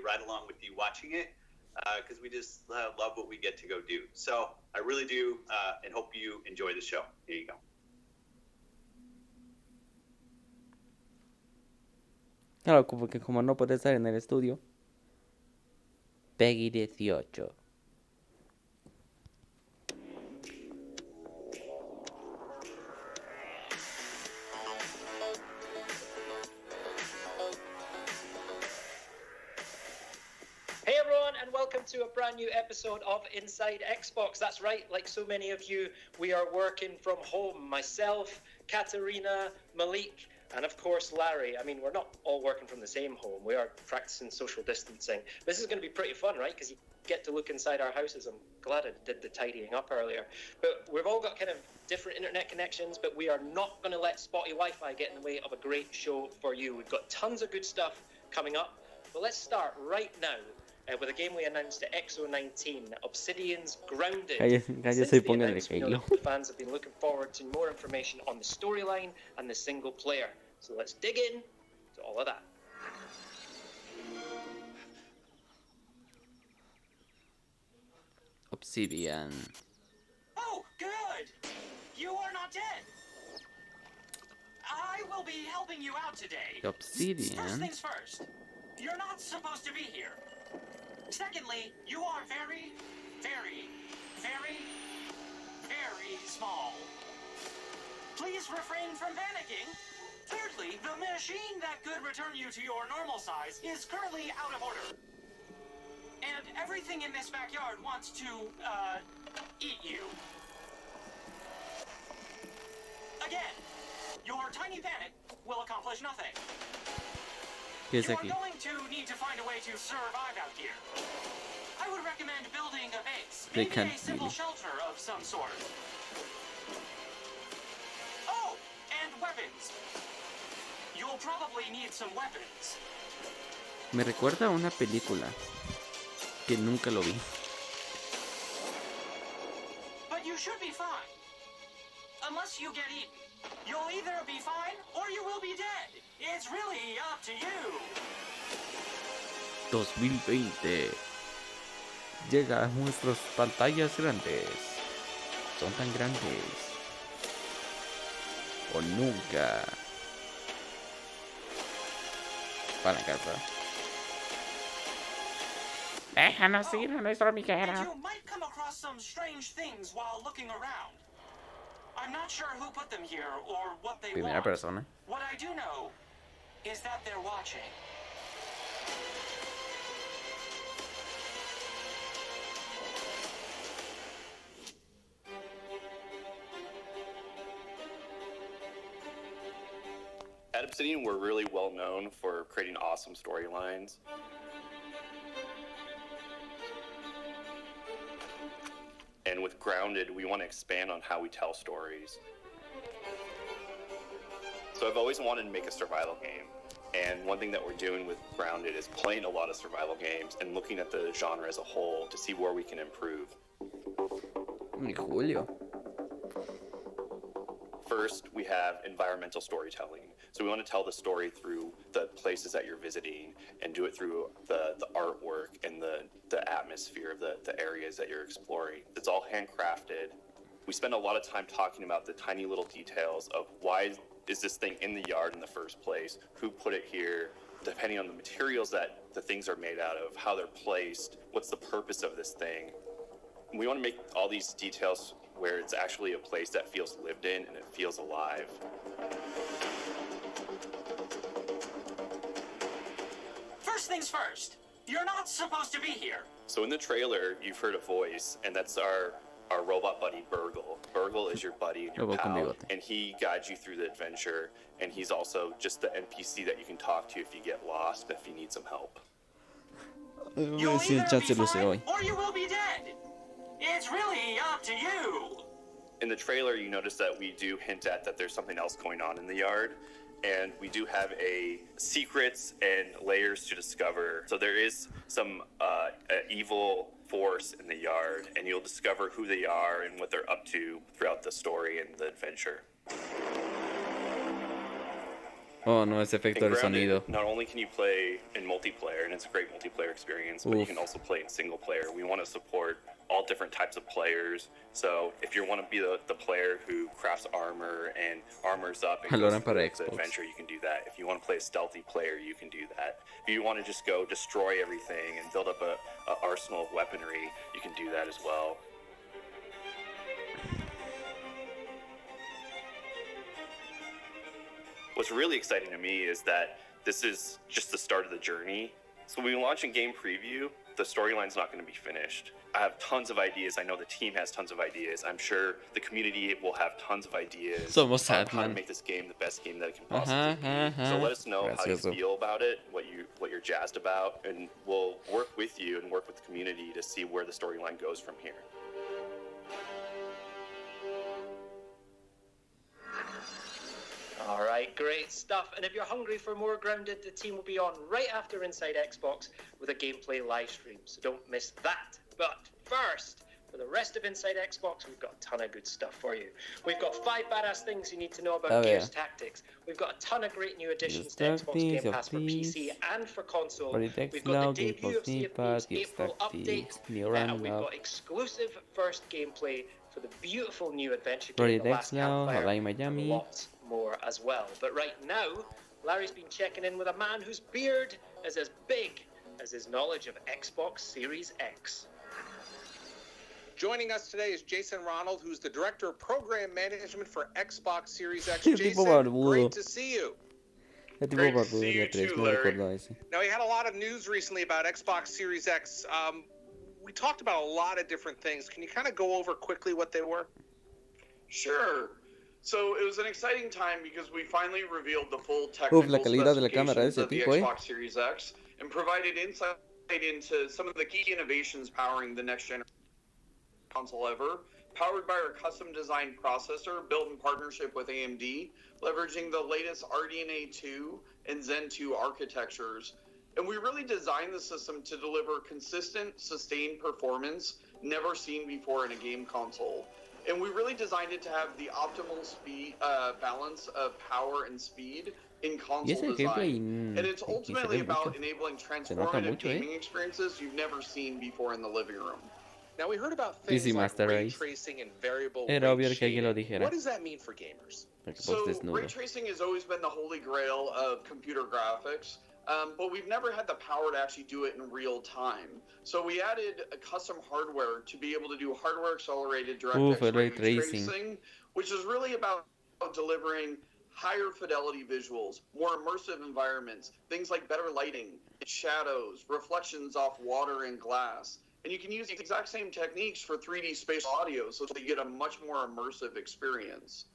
right along with you watching it because we just love what we get to go do. So I really do and hope you enjoy the show. Here you go. Claro, porque como no puede estar en el estudio. Peggy 18. Hey everyone, and welcome to a brand new episode of Inside Xbox. That's right, like so many of you, we are working from home. Myself, Katerina, Malik, and of course Larry. I mean, we're not all working from the same home. We are practicing social distancing. This is going to be pretty fun, right? Because you get to look inside our houses. I'm glad I did the tidying up earlier. But we've all got kind of different internet connections, but we are not going to let spotty Wi-Fi get in the way of a great show for you. We've got tons of good stuff coming up. But let's start right now with a game we announced at XO19, Obsidian's Grounded. Cállese y póngale Halo. The fans have been looking forward to more information on the storyline and the single player. So let's dig in to all of that. Obsidian. Oh, good! You are not dead! I will be helping you out today. Obsidian. First things first, you're not supposed to be here. Secondly, you are very, very, very, very small. Please refrain from panicking. Thirdly, the machine that could return you to your normal size is currently out of order. And everything in this backyard wants to, eat you. Again, your tiny panic will accomplish nothing. ¿Qué es You are aquí? going to need to find a way to survive out here. I would recommend building a base, They maybe can't a simple really. shelter of some sort. Oh, and weapons. You'll probably need some weapons. Me recuerda a una película que nunca lo vi. But you should be fine. Unless you get eaten. You'll either be fine or you will be dead. It's really up to you. 2020 llega a nuestras pantallas grandes. Son tan grandes. O nunca. Para casa. Déjanos ir a nuestra And amiguera. you might come across some strange things while looking around. I'm not sure who put them here or what they Primera want. persona. What I do know is that they're watching. At Obsidian, we're really well known for creating awesome storylines. And with Grounded, we want to expand on how we tell stories. So I've always wanted to make a survival game. And one thing that we're doing with Grounded is playing a lot of survival games and looking at the genre as a whole to see where we can improve. Mi Julio. First, we have environmental storytelling. So we want to tell the story through the places that you're visiting and do it through the artwork and the atmosphere of the areas that you're exploring. It's all handcrafted. We spend a lot of time talking about the tiny little details of why is this thing in the yard in the first place, who put it here, depending on the materials that the things are made out of, how they're placed, what's the purpose of this thing. We want to make all these details where it's actually a place that feels lived in and it feels alive. First things first, you're not supposed to be here. So in the trailer, you've heard a voice, and that's our robot buddy, Burgle. Burgle is your buddy and your Robot con pal, bigote. and he guides you through the adventure, and he's also just the NPC that you can talk to if you get lost, if you need some help. You'll Si el either chat be se luce fine hoy. or you will be dead. It's really up to you. In the trailer, you notice that we do hint at that there's something else going on in the yard, and we do have secrets and layers to discover. So there is some evil force in the yard, and you'll discover who they are and what they're up to throughout the story and the adventure. Oh, no, ese In efecto de Grounded, sonido. not only can you play in multiplayer, and it's a great multiplayer experience, but you Oof. can also play in single player. We want to support all different types of players. So if you want to be the player who crafts armor and armors up and Lo goes harán through para the Xbox. adventure, you can do that. If you want to play a stealthy player, you can do that. If you want to just go destroy everything and build up a arsenal of weaponry, you can do that as well. What's really exciting to me is that this is just the start of the journey. So when we launch in game preview, the storyline's not going to be finished. I have tons of ideas. I know the team has tons of ideas. I'm sure the community will have tons of ideas Somos on how to Sadman. make this game the best game that it can possibly be. So let us know how you Gracioso. feel about it, what you're jazzed about, and we'll work with you and work with the community to see where the storyline goes from here. All right, great stuff. And if you're hungry for more Grounded, the team will be on right after Inside Xbox with a gameplay live stream, so don't miss that. But first, for the rest of Inside Xbox, we've got a ton of good stuff for you. We've got 5 badass things you need to know about Gears Tactics. We've got a ton of great new additions to Xbox Game Pass for PC and for console. We've got the debut of Sea of Thieves April update. And we've got exclusive first gameplay for the beautiful new adventure game, The Last Campfire, and lots more as well. But right now, Larry's been checking in with a man whose beard is as big as his knowledge of Xbox Series X. Joining us today is Jason Ronald, who's the Director of Program Management for Xbox Series X. El tipo Jason, barbudo. great to see you. El tipo Great to barbudo see de you atrás, too, me Larry. recordó ese. Now, we had a lot of news recently about Xbox Series X. We talked about a lot of different things. Can you kind of go over quickly what they were? Sure. So it was an exciting time because we finally revealed the full technical la calidad de la cámara de specifications ese of the tipo, Xbox Series X and provided insight into some of the key innovations powering the next generation console ever, powered by our custom-designed processor built in partnership with AMD, leveraging the latest RDNA 2 and Zen 2 architectures. And we really designed the system to deliver consistent, sustained performance never seen before in a game console. And we really designed it to have the optimal speed balance of power and speed in console ese design. gameplay And it's y se ultimately ve about mucho. enabling nota transformative mucho, gaming experiences you've never seen before in the living room. Now, we heard about things Easy like Master ray Race. tracing and variable Era rate obvio que alguien lo shading. dijera. What does that mean for gamers? Porque So, post desnudo. ray tracing has always been the holy grail of computer graphics, but we've never had the power to actually do it in real time. So we added a custom hardware to be able to do hardware-accelerated DirectX el ray ray tracing. tracing, which is really about delivering higher fidelity visuals, more immersive environments, things like better lighting, shadows, reflections off water and glass. And you can use the exact same techniques for 3D spatial audio so that you get a much more immersive experience.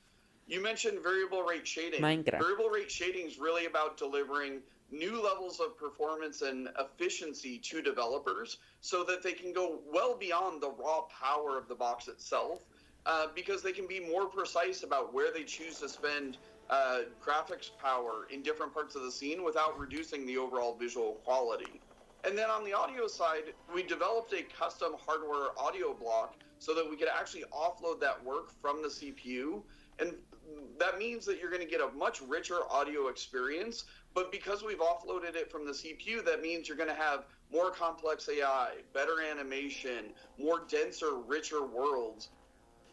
You mentioned variable rate shading. Minecraft. Variable rate shading is really about delivering new levels of performance and efficiency to developers so that they can go well beyond the raw power of the box itself, because they can be more precise about where they choose to spend graphics power in different parts of the scene without reducing the overall visual quality. And then on the audio side, we developed a custom hardware audio block so that we could actually offload that work from the CPU. And that means that you're going to get a much richer audio experience. But because we've offloaded it from the CPU, that means you're going to have more complex AI, better animation, more denser, richer worlds.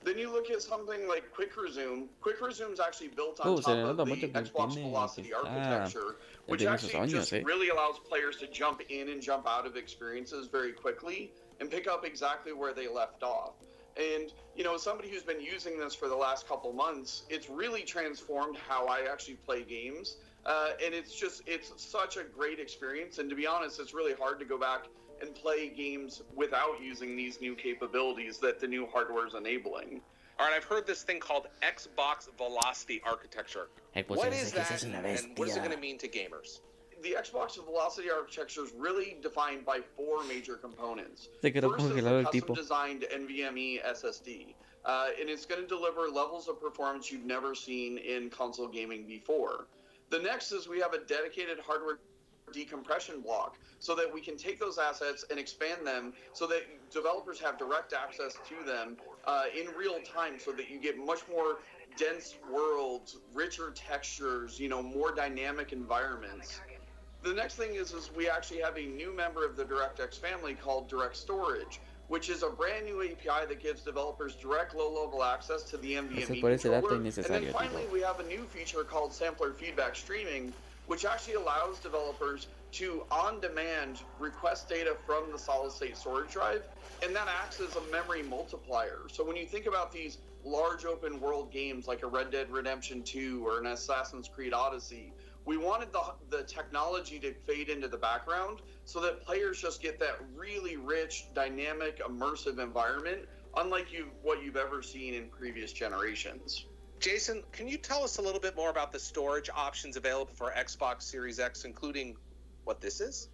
Then you look at something like Quick Resume. Quick Resume is actually built on Se top le of nota the mucho que Xbox tiene, Velocity que está, architecture, which tiene sus actually años, just eh. really allows players to jump in and jump out of experiences very quickly and pick up exactly where they left off. And, you know, somebody who's been using this for the last couple months, it's really transformed how I actually play games. And it's such a great experience. And to be honest, it's really hard to go back and play games without using these new capabilities that the new hardware is enabling. All right, I've heard this thing called Xbox Velocity Architecture. Ay, pues What ese is que esa that, es una and what is it bestia. going to mean to gamers? The Xbox Velocity architecture is really defined by 4 major components. Se quedó First is congelado the el tipo. custom-designed NVMe SSD, and it's going to deliver levels of performance you've never seen in console gaming before. The next is we have a dedicated hardware decompression block so that we can take those assets and expand them so that developers have direct access to them in real time so that you get much more dense worlds, richer textures, more dynamic environments. The next thing is we actually have a new member of the DirectX family called Direct Storage, which is a brand new API that gives developers direct low-level access to the NVMe por ese dato controller. And innecesario, then finally, we have a new feature called Sampler Feedback Streaming, which actually allows developers to, on demand, request data from the solid-state storage drive, and that acts as a memory multiplier. So when you think about these large open-world games like a Red Dead Redemption 2 or an Assassin's Creed Odyssey, we wanted the technology to fade into the background so that players just get that really rich, dynamic, immersive environment, unlike what you've ever seen in previous generations. Jason, can you tell us a little bit more about the storage options available for Xbox Series X, including what this is?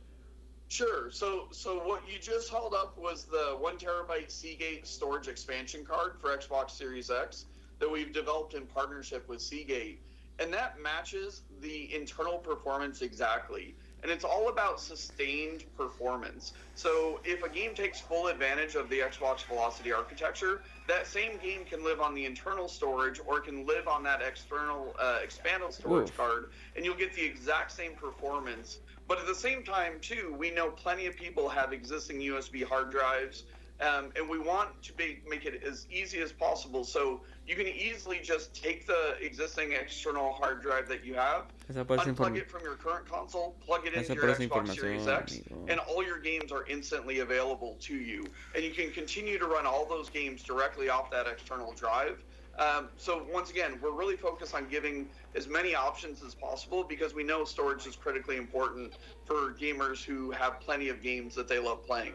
Sure. So what you just held up was the 1 terabyte Seagate storage expansion card for Xbox Series X that we've developed in partnership with Seagate. And that matches the internal performance exactly. And it's all about sustained performance. So if a game takes full advantage of the Xbox Velocity architecture, that same game can live on the internal storage or can live on that external expanded storage card, and you'll get the exact same performance. But at the same time, too, we know plenty of people have existing USB hard drives, and we want to make it as easy as possible. So you can easily just take the existing external hard drive that you have, unplug it from your current console, plug it into your Xbox Series X, and all your games are instantly available to you. And you can continue to run all those games directly off that external drive. So once again, we're really focused on giving as many options as possible because we know storage is critically important for gamers who have plenty of games that they love playing.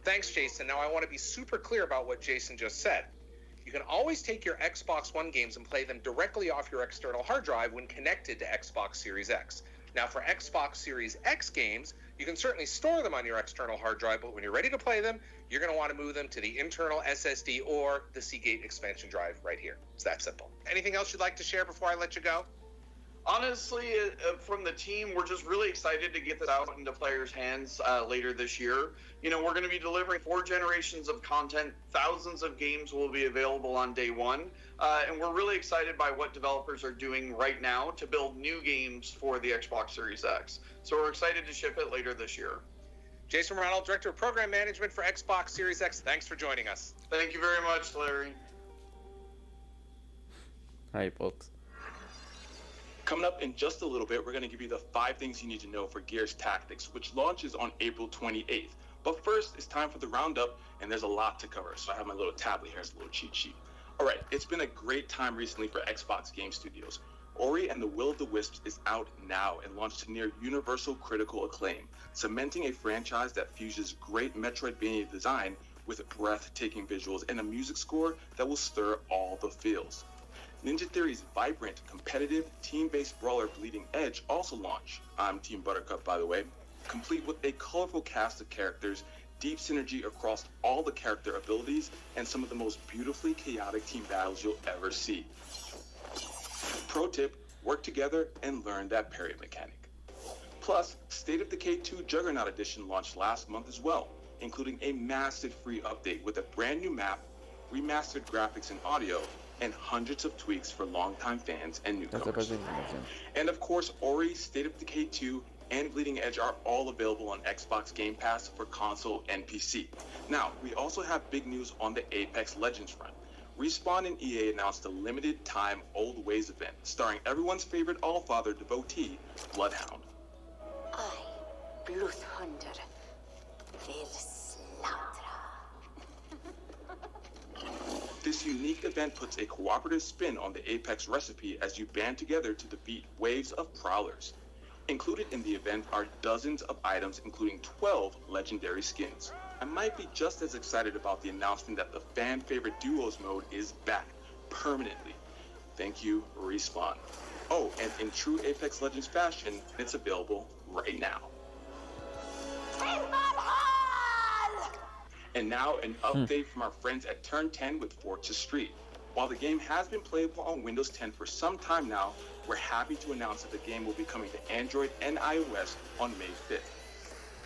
Thanks, Jason. Now I want to be super clear about what Jason just said. You can always take your Xbox One games and play them directly off your external hard drive when connected to Xbox Series X. Now for Xbox Series X games, you can certainly store them on your external hard drive, but when you're ready to play them, you're going to want to move them to the internal SSD or the Seagate expansion drive right here. It's that simple. Anything else you'd like to share before I let you go? Honestly, from the team, we're just really excited to get this out into players' hands later this year. We're going to be delivering 4 generations of content. Thousands of games will be available on day one. And we're really excited by what developers are doing right now to build new games for the Xbox Series X. So we're excited to ship it later this year. Jason Morano, Director of Program Management for Xbox Series X. Thanks for joining us. Thank you very much, Larry. Hi, folks. Coming up in just a little bit, we're going to give you the 5 things you need to know for Gears Tactics, which launches on April 28th. But first, it's time for the roundup, and there's a lot to cover. So I have my little tablet here as a little cheat sheet. All right, it's been a great time recently for Xbox Game Studios. Ori and the Will of the Wisps is out now and launched to near universal critical acclaim, cementing a franchise that fuses great Metroidvania design with breathtaking visuals and a music score that will stir all the feels. Ninja Theory's vibrant, competitive, team-based brawler Bleeding Edge also launched. I'm Team Buttercup, by the way. Complete with a colorful cast of characters, deep synergy across all the character abilities, and some of the most beautifully chaotic team battles you'll ever see. Pro tip, work together and learn that parry mechanic. Plus, State of Decay 2 Juggernaut Edition launched last month as well, including a massive free update with a brand new map, remastered graphics and audio, and hundreds of tweaks for longtime fans and newcomers. And of course, Ori, State of Decay 2, and Bleeding Edge are all available on Xbox Game Pass for console and PC. Now, we also have big news on the Apex Legends front. Respawn and EA announced a limited-time Old Ways event starring everyone's favorite Allfather devotee, Bloodhound. I, Bloodhunder, will slaughter. This unique event puts a cooperative spin on the Apex recipe as you band together to defeat waves of prowlers. Included in the event are dozens of items, including 12 legendary skins. I might be just as excited about the announcement that the fan-favorite Duos mode is back, permanently. Thank you, Respawn. Oh, and in true Apex Legends fashion, it's available right now. And now, an update from our friends at Turn 10 with Forza Street. While the game has been playable on Windows 10 for some time now, we're happy to announce that the game will be coming to Android and iOS on May 5th.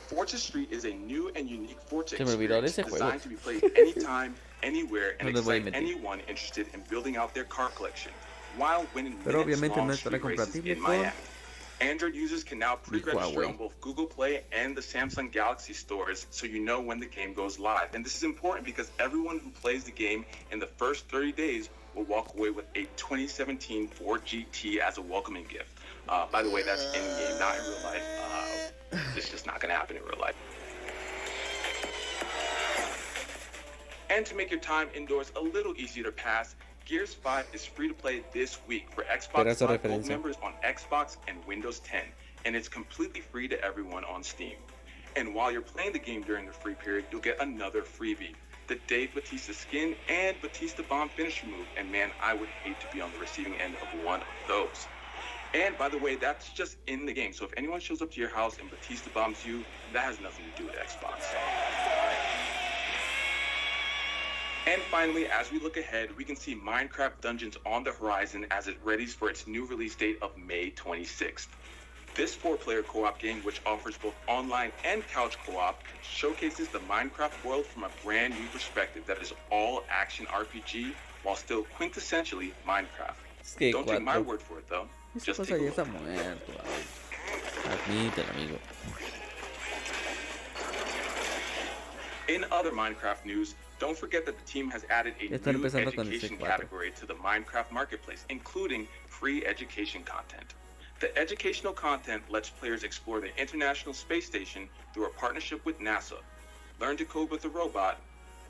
Forza Street is a new and unique Forza experience designed to be played anytime, anywhere, and excite anyone interested in building out their car collection. while winning Pero obviamente no minutes-long es para street races compatible in con Miami. Android users can now pre-register Huawei. on both Google Play and the Samsung Galaxy stores so you know when the game goes live. And this is important because everyone who plays the game in the first 30 days will walk away with a 2017 Ford GT as a welcoming gift. By the way, that's in-game, not in real life. It's just not going to happen in real life. And to make your time indoors a little easier to pass, Gears 5 is free to play this week for Espera Xbox esa Live Gold referencia. members on Xbox and Windows 10, and it's completely free to everyone on Steam. And while you're playing the game during the free period, you'll get another freebie, the Dave Bautista skin and Bautista bomb finisher move, and man, I would hate to be on the receiving end of one of those. And by the way, that's just in the game, so if anyone shows up to your house and Bautista bombs you, that has nothing to do with Xbox. And finally, as we look ahead, we can see Minecraft Dungeons on the horizon as it readies for its new release date of May 26th. This 4-player co-op game, which offers both online and couch co-op, showcases the Minecraft world from a brand new perspective that is all action RPG while still quintessentially Minecraft. Sí, Don't take my 4. word for it though. Esa Just cosa take a ya look. está muerto. Admítelo, amigo. In other Minecraft news, don't forget that the team has added a Ya están new empezando con el education C4. category to the Minecraft marketplace, including free education content. The educational content lets players explore the International Space Station through a partnership with NASA, learn to code with a robot,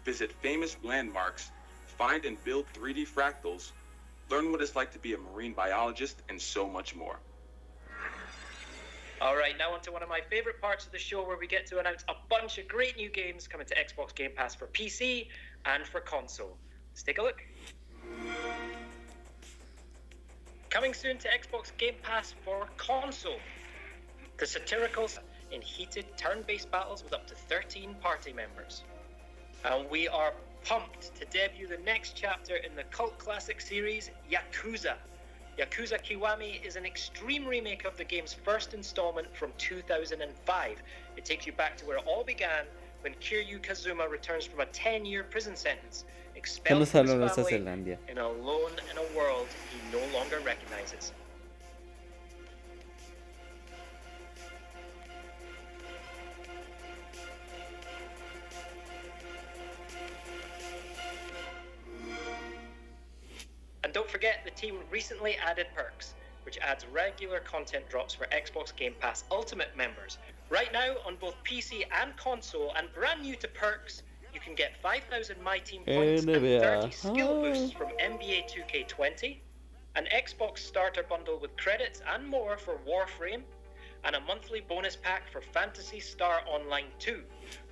visit famous landmarks, find and build 3D fractals, learn what it's like to be a marine biologist, and so much more. All right, now on to one of my favorite parts of the show where we get to announce a bunch of great new games coming to Xbox Game Pass for PC and for console. Let's take a look. Coming soon to Xbox Game Pass for console. The satirical in heated turn-based battles with up to 13 party members. And we are pumped to debut the next chapter in the cult classic series, Yakuza. Yakuza Kiwami is an extreme remake of the game's first installment from 2005. It takes you back to where it all began when Kiryu Kazuma returns from a 10-year prison sentence, expelled Estamos from his hablando de esa family, Zelandia. and alone in a world he no longer recognizes. And don't forget, the team recently added perks, which adds regular content drops for Xbox Game Pass Ultimate members. Right now, on both PC and console, and brand new to perks, you can get 5,000 My Team points and NBA. 30 skill boosts from NBA 2K20, an Xbox starter bundle with credits and more for Warframe, and a monthly bonus pack for Phantasy Star Online 2.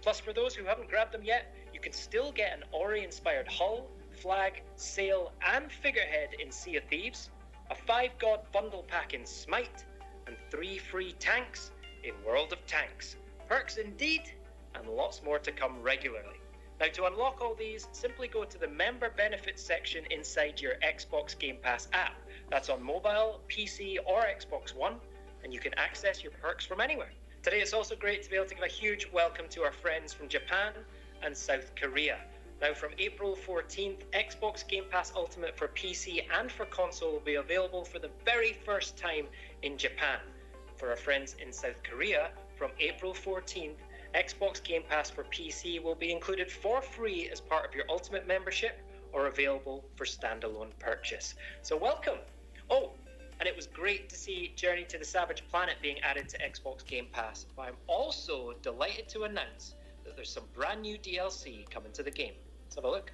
Plus, for those who haven't grabbed them yet, you can still get an Ori-inspired hull, flag, sail, and figurehead in Sea of Thieves, a 5-god bundle pack in Smite, and 3 free tanks in World of Tanks. Perks indeed, and lots more to come regularly. Now, to unlock all these, simply go to the member benefits section inside your Xbox Game Pass app. That's on mobile, PC, or Xbox One, and you can access your perks from anywhere. Today, it's also great to be able to give a huge welcome to our friends from Japan and South Korea. Now, from April 14th, Xbox Game Pass Ultimate for PC and for console will be available for the very first time in Japan. For our friends in South Korea, from April 14th, Xbox Game Pass for PC will be included for free as part of your Ultimate membership or available for standalone purchase. So welcome. Oh, and it was great to see Journey to the Savage Planet being added to Xbox Game Pass. But I'm also delighted to announce that there's some brand new DLC coming to the game. Let's have a look.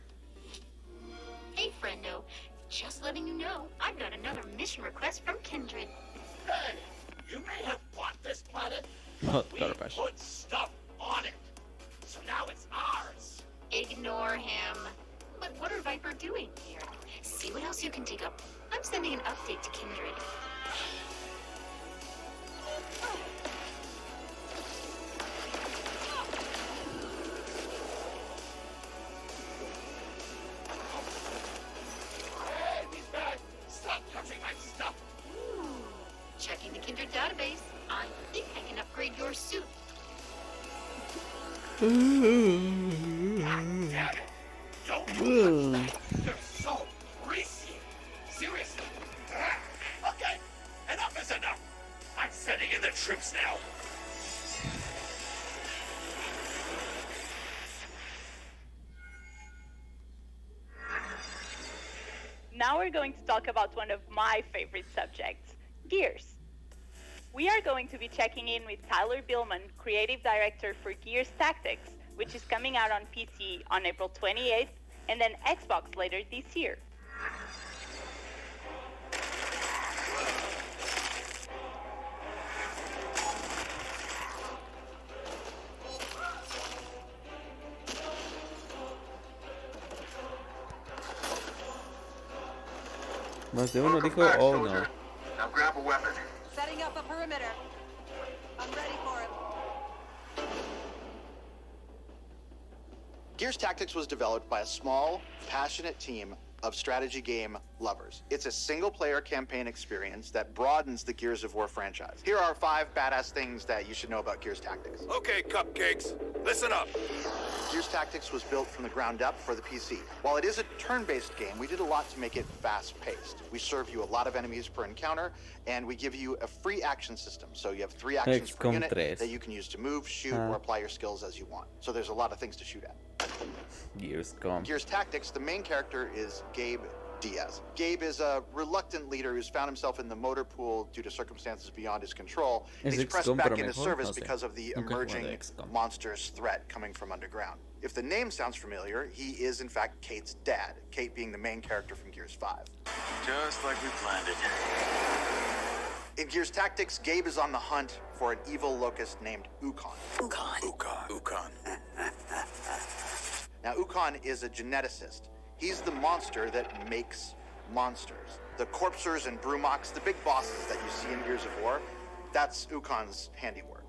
Hey, friendo. Just letting you know, I've got another mission request from Kindred. Hey, you may have bought this planet, Oh, but we garbage. put stuff on it. So now it's ours. Ignore him. But what are Viper doing here? See what else you can dig up. I'm sending an update to Kindred. Hey, these guys, stop touching my stuff. Ooh. Checking the Kindred database. I think I can upgrade your suit. Damn it. Don't touch that. They're so greasy. Seriously, now we're going to talk about one of my favorite subjects, Gears. We are going to be checking in with Tyler Billman, creative director for Gears Tactics, which is coming out on PC on April 28th and then Xbox later this year. Más de uno Welcome dijo, back, oh soldier. no. Now grab a weapon. Setting up a perimeter. I'm ready for it. Gears Tactics was developed by a small, passionate team of strategy game lovers. It's a single-player campaign experience that broadens the Gears of War franchise. Here are 5 badass things that you should know about Gears Tactics. Okay, cupcakes, listen up. Gears Tactics was built from the ground up for the PC. While it is a turn-based game, we did a lot to make it fast-paced. We serve you a lot of enemies per encounter, and we give you a free action system. So you have 3 actions per XCOM unit 3. that you can use to move, shoot, or apply your skills as you want. So there's a lot of things to shoot at. Gears.com. Gears Tactics, the main character is Gabe Diaz. Gabe is a reluctant leader who's found himself in the motor pool due to circumstances beyond his control. Es He's pressed XCOM, back pero into mejor, service no sé. because of the Nunca he jugado emerging XCOM. monstrous threat coming from underground. If the name sounds familiar, he is in fact Kate's dad, Kate being the main character from Gears 5. Just like we planned it. In Gears Tactics, Gabe is on the hunt for an evil locust named Ukon. Ukon. Now, Ukon is a geneticist. He's the monster that makes monsters. The Corpsers and Brumoks, the big bosses that you see in Gears of War, that's Ukon's handiwork.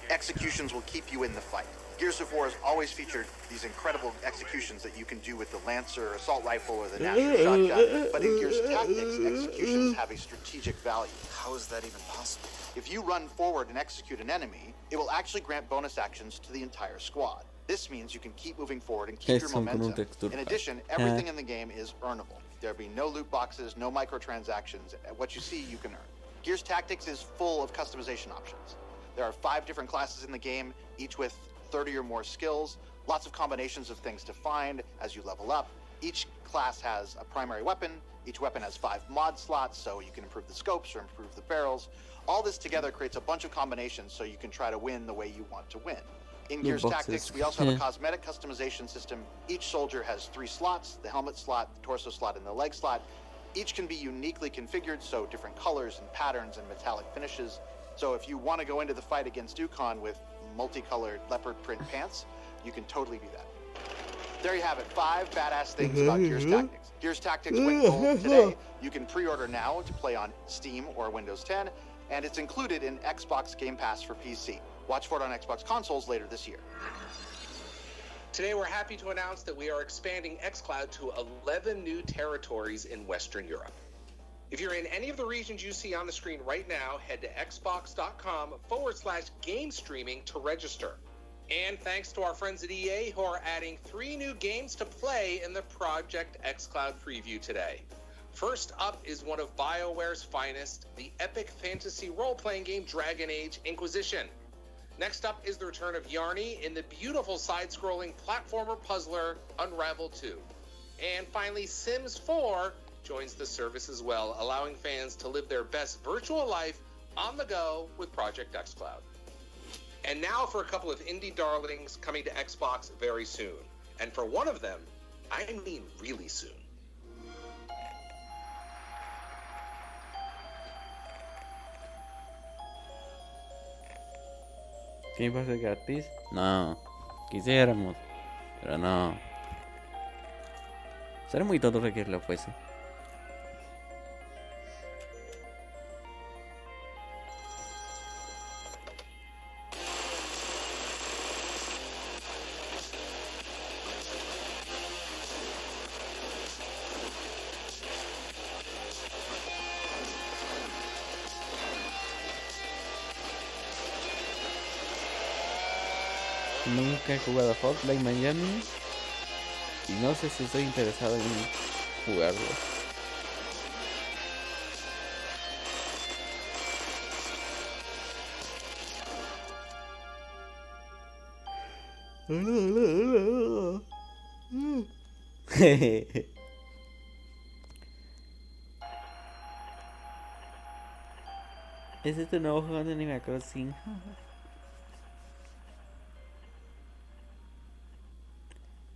Executions will keep you in the fight. Gears of War has always featured these incredible executions that you can do with the Lancer assault rifle or the National shotgun, but in Gears Tactics, executions have a strategic value. How is that even possible? If you run forward and execute an enemy, it will actually grant bonus actions to the entire squad. This means you can keep moving forward and keep your Eso con un momentum. texture In pack. addition, everything in the game is earnable. There'll be no loot boxes, no microtransactions. What you see, you can earn. Gears Tactics is full of customization options. There are 5 different classes in the game, each with 30 or more skills, lots of combinations of things to find as you level up. Each class has a primary weapon. Each weapon has 5 mod slots, so you can improve the scopes or improve the barrels. All this together creates a bunch of combinations so you can try to win the way you want to win. In Loot Gears boxes. Tactics, we also have a cosmetic customization system. Each soldier has 3 slots, the helmet slot, the torso slot, and the leg slot. Each can be uniquely configured, so different colors and patterns and metallic finishes. So if you want to go into the fight against Ukon with multicolored leopard print pants, you can totally do that. There you have it, 5 badass things about Gears Tactics. Gears Tactics went gold today. You can pre-order now to play on Steam or Windows 10, and it's included in Xbox Game Pass for PC. Watch for it on Xbox consoles later this year. Today, we're happy to announce that we are expanding xCloud to 11 new territories in Western Europe. If you're in any of the regions you see on the screen right now, head to xbox.com/game streaming to register. And thanks to our friends at EA who are adding 3 new games to play in the Project xCloud preview today. First up is one of BioWare's finest, the epic fantasy role-playing game Dragon Age Inquisition. Next up is the return of Yarny in the beautiful side-scrolling platformer puzzler Unravel 2. And finally, Sims 4 joins the service as well, allowing fans to live their best virtual life on the go with Project xCloud. And now for a couple of indie darlings coming to Xbox very soon. And for one of them, I mean really soon. ¿Quién va a ser gratis? No. Quisiéramos. Pero no. Sería muy tonto de que lo fuese. Nunca he jugado a Hotline Miami y no sé si estoy interesado en jugarlo. Ese es tu nuevo juego de Animal Crossing.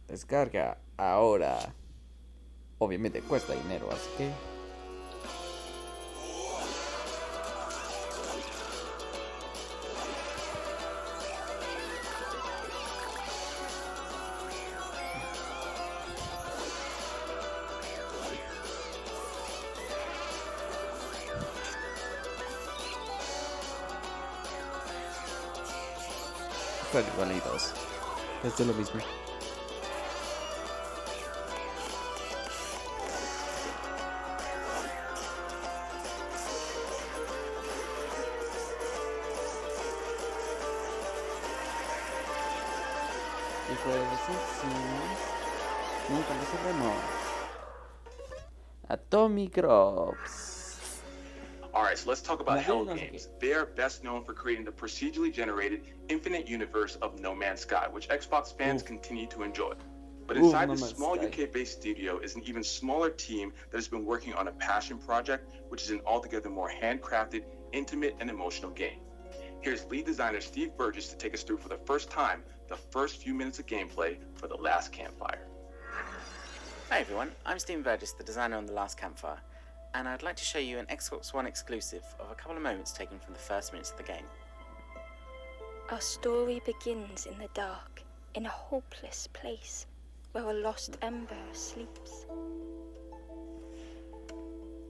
Descarga ahora. Obviamente cuesta dinero, así que... Están igualitos. Esto es lo mismo. Y pues sí, nunca lo sabemos. Atomic Drops. Alright, so let's talk about Hell No sé Games. They are best known for creating the procedurally generated infinite universe of No Man's Sky, which Xbox fans continue to enjoy. But inside No this Man's small Sky. UK-based studio is an even smaller team that has been working on a passion project, which is an altogether more handcrafted, intimate, and emotional game. Here's lead designer Steve Burgess to take us through for the first time the first few minutes of gameplay for The Last Campfire. Hi everyone, I'm Steve Burgess, the designer on The Last Campfire, and I'd like to show you an Xbox One exclusive of a couple of moments taken from the first minutes of the game. Our story begins in the dark, in a hopeless place, where a lost ember sleeps.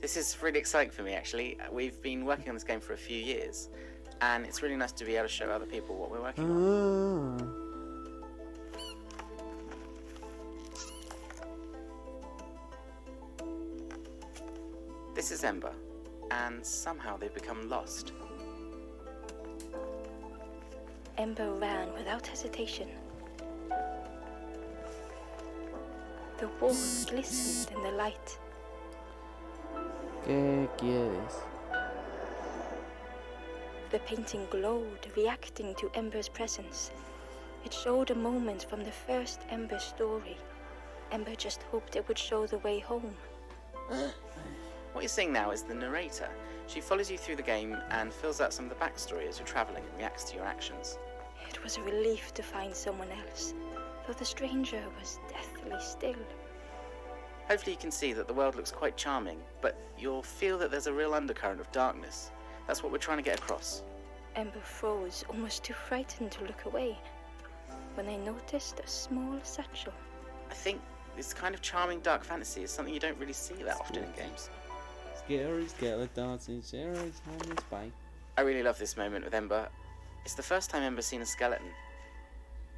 This is really exciting for me actually. We've been working on this game for a few years, and it's really nice to be able to show other people what we're working on. This is Ember, and somehow they've become lost. Ember ran without hesitation. The walls glistened in the light. ¿Qué quieres? The painting glowed, reacting to Ember's presence. It showed a moment from the first Ember story. Ember just hoped it would show the way home. What you're seeing now is the narrator. She follows you through the game and fills out some of the backstory as you're traveling and reacts to your actions. It was a relief to find someone else, though the stranger was deathly still. Hopefully you can see that the world looks quite charming, but you'll feel that there's a real undercurrent of darkness. That's what we're trying to get across. Ember froze, almost too frightened to look away, when I noticed a small satchel. I think this kind of charming dark fantasy is something you don't really see that often in games. Scary skeletons in Sarah's home spy. I really love this moment with Ember. It's the first time Ember's seen a skeleton.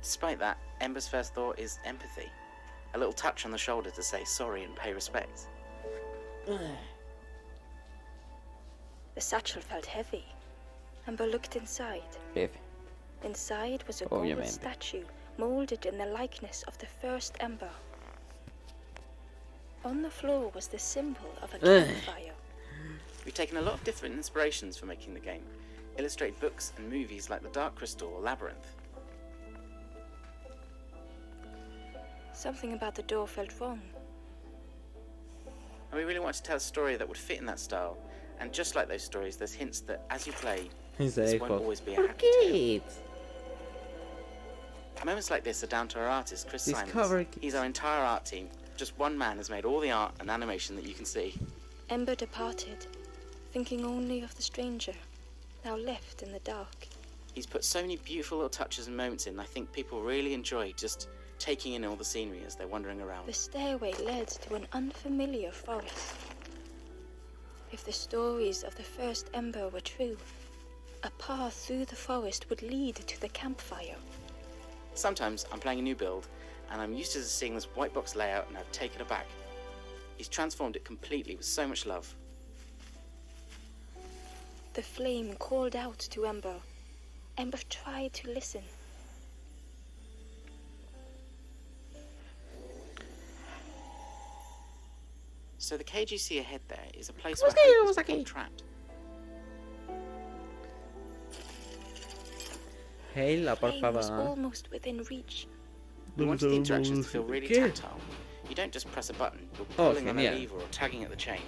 Despite that, Ember's first thought is empathy. A little touch on the shoulder to say sorry and pay respect. The satchel felt heavy. Ember looked inside. Inside was a gold statue, molded in the likeness of the first Ember. On the floor was the symbol of a campfire. We've taken a lot of different inspirations for making the game. Illustrated books and movies like The Dark Crystal or Labyrinth. Something about the door felt wrong. And we really wanted to tell a story that would fit in that style. And just like those stories, there's hints that as you play, this won't always be a happy tale. Moments like this are down to our artist, Chris Simons. He's our entire art team. Just one man has made all the art and animation that you can see. Ember departed, thinking only of the stranger, now left in the dark. He's put so many beautiful little touches and moments in. I think people really enjoy just taking in all the scenery as they're wandering around. The stairway led to an unfamiliar forest. If the stories of the first Ember were true, a path through the forest would lead to the campfire. Sometimes I'm playing a new build, and I'm used to seeing this white box layout, and I've taken it back. He's transformed it completely with so much love. The flame called out to Ember. Ember tried to listen. So the cage you see ahead there is a place where Hope has been trapped. Hela, por Flame was favor. almost within reach. We wanted the interactions to feel really tactile. You don't just press a button, you're pulling on a genial. lever or tagging at the chain.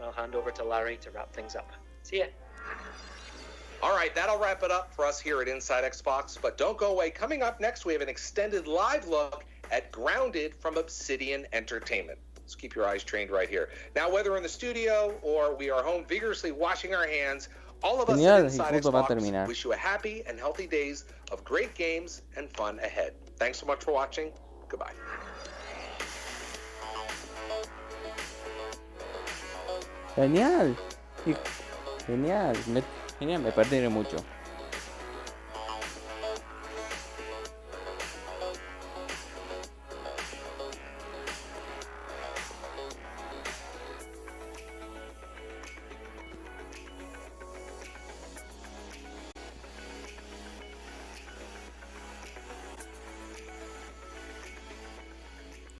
I'll hand over to Larry to wrap things up. See ya. All right, that'll wrap it up for us here at Inside Xbox, but don't go away. Coming up next, we have an extended live look at Grounded from Obsidian Entertainment. So keep your eyes trained right here. Now, whether in the studio or we are home vigorously washing our hands, all of us at Inside Xbox wish you a happy and healthy days of great games and fun ahead. Thanks so much for watching. Goodbye. Genial. Genial. Genial, me perdí mucho.